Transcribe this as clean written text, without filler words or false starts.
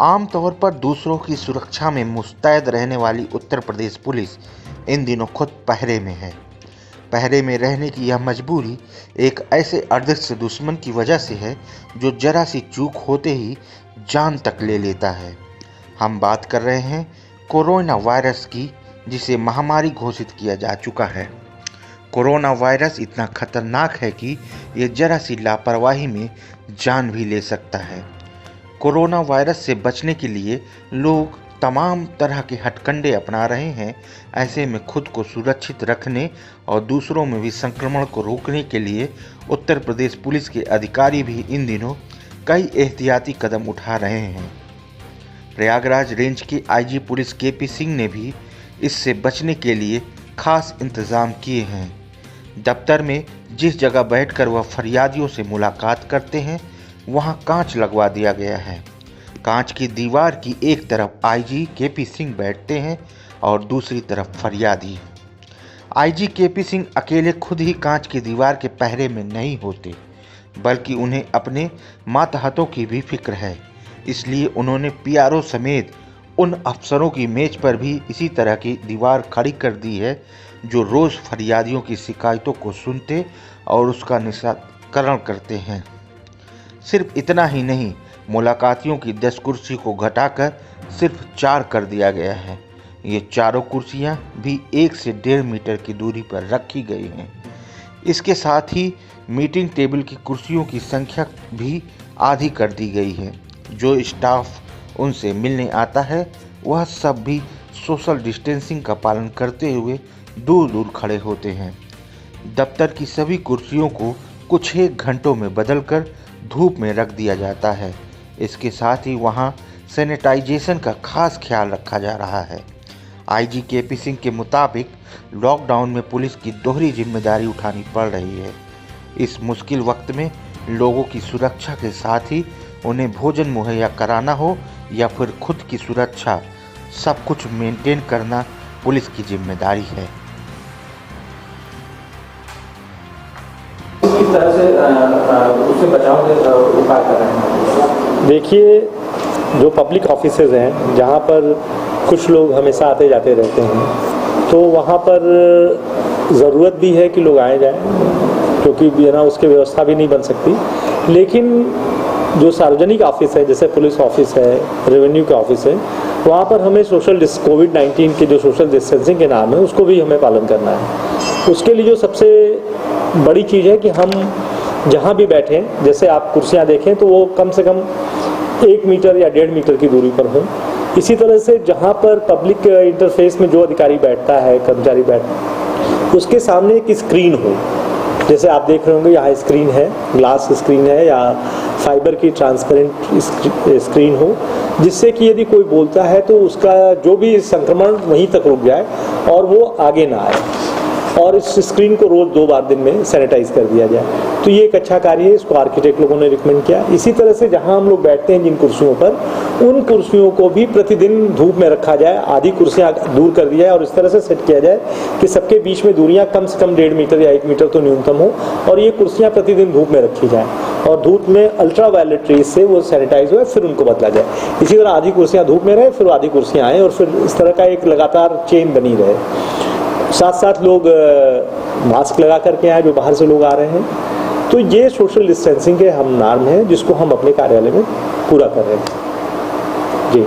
आमतौर पर दूसरों की सुरक्षा में मुस्तैद रहने वाली उत्तर प्रदेश पुलिस इन दिनों खुद पहरे में है। पहरे में रहने की यह मजबूरी एक ऐसे अदृश्य दुश्मन की वजह से है जो जरा सी चूक होते ही जान तक ले लेता है। हम बात कर रहे हैं कोरोना वायरस की, जिसे महामारी घोषित किया जा चुका है। कोरोना वायरस इतना खतरनाक है कि ये जरा सी लापरवाही में जान भी ले सकता है। कोरोना वायरस से बचने के लिए लोग तमाम तरह के हथकंडे अपना रहे हैं। ऐसे में खुद को सुरक्षित रखने और दूसरों में भी संक्रमण को रोकने के लिए उत्तर प्रदेश पुलिस के अधिकारी भी इन दिनों कई एहतियाती कदम उठा रहे हैं। प्रयागराज रेंज के आईजी पुलिस केपी सिंह ने भी इससे बचने के लिए खास इंतजाम किए हैं। दफ्तर में जिस जगह बैठकर वह फरियादियों से मुलाकात करते हैं, वहां कांच लगवा दिया गया है। कांच की दीवार की एक तरफ आईजी केपी सिंह बैठते हैं और दूसरी तरफ फरियादी। आईजी केपी सिंह अकेले खुद ही कांच की दीवार के पहरे में नहीं होते, बल्कि उन्हें अपने मातहतों की भी फिक्र है। इसलिए उन्होंने पीआरओ समेत उन अफसरों की मेज पर भी इसी तरह की दीवार खड़ी कर दी है, जो रोज़ फरियादियों की शिकायतों को सुनते और उसका निस्तारण करते हैं। सिर्फ इतना ही नहीं, मुलाकातियों की 10 कुर्सी को घटाकर सिर्फ 4 कर दिया गया है। ये चारों कुर्सियां भी 1 से 1.5 मीटर की दूरी पर रखी गई हैं। इसके साथ ही मीटिंग टेबल की कुर्सियों की संख्या भी आधी कर दी गई है। जो स्टाफ उनसे मिलने आता है, वह सब भी सोशल डिस्टेंसिंग का पालन करते हुए दूर दूर खड़े होते हैं। दफ्तर की सभी कुर्सियों को कुछ ही घंटों में बदलकर धूप में रख दिया जाता है। इसके साथ ही वहां सैनिटाइजेशन का खास ख्याल रखा जा रहा है। आईजी केपी सिंह के मुताबिक लॉकडाउन में पुलिस की दोहरी जिम्मेदारी उठानी पड़ रही है। इस मुश्किल वक्त में लोगों की सुरक्षा के साथ ही उन्हें भोजन मुहैया कराना हो या फिर खुद की सुरक्षा, सब कुछ मेंटेन करना पुलिस की जिम्मेदारी है। किस तरह से उससे बचाव के उपाय कर रहे हैं? देखिए, जो पब्लिक ऑफिसेज हैं जहाँ पर कुछ लोग हमेशा आते जाते रहते हैं, तो वहाँ पर ज़रूरत भी है कि लोग आए जाएं, क्योंकि बिना उसके व्यवस्था भी नहीं बन सकती। लेकिन जो सार्वजनिक ऑफिस है, जैसे पुलिस ऑफिस है, रेवेन्यू का ऑफिस है, वहाँ पर हमें कोविड-19 के जो सोशल डिस्टेंसिंग के नाम है, उसको भी हमें पालन करना है। उसके लिए जो सबसे बड़ी चीज़ है कि हम जहाँ भी बैठें, जैसे आप कुर्सियाँ देखें तो वो कम से कम 1 मीटर या 1.5 मीटर की दूरी पर हों। इसी तरह से जहाँ पर पब्लिक इंटरफेस में जो अधिकारी बैठता है, कर्मचारी उसके सामने एक स्क्रीन हो। जैसे आप देख रहे होंगे, यहाँ स्क्रीन है, ग्लास स्क्रीन है या फाइबर की ट्रांसपेरेंट स्क्रीन हो, जिससे कि यदि कोई बोलता है तो उसका जो भी संक्रमण वहीं तक रुक जाए और वो आगे ना आए। और इस स्क्रीन को रोज 2 बार दिन में सैनिटाइज कर दिया जाए। तो ये एक अच्छा कार्य है, इसको आर्किटेक्ट लोगों ने रिकमेंड किया। इसी तरह से जहां हम लोग बैठते हैं जिन कुर्सियों पर, उन कुर्सियों को भी प्रतिदिन धूप में रखा जाए, आधी कुर्सियां दूर कर दी जाए और इस तरह से सेट किया जाए कि सबके बीच में दूरियां कम से कम 1.5 मीटर या 1 मीटर तो न्यूनतम हो, और ये कुर्सियां प्रतिदिन धूप में रखी जाए और धूप में अल्ट्रा वायलेट रेज से वो सैनिटाइज हो, फिर उनको बदला जाए। इसी तरह आधी कुर्सियां धूप में रहे, फिर आधी कुर्सियां आए, और फिर इस तरह का एक लगातार चेन बनी रहे। साथ साथ लोग मास्क लगा करके आए जो बाहर से लोग आ रहे हैं। तो ये सोशल डिस्टेंसिंग के हम नॉर्म हैं, जिसको हम अपने कार्यालय में पूरा कर रहे हैं। जी।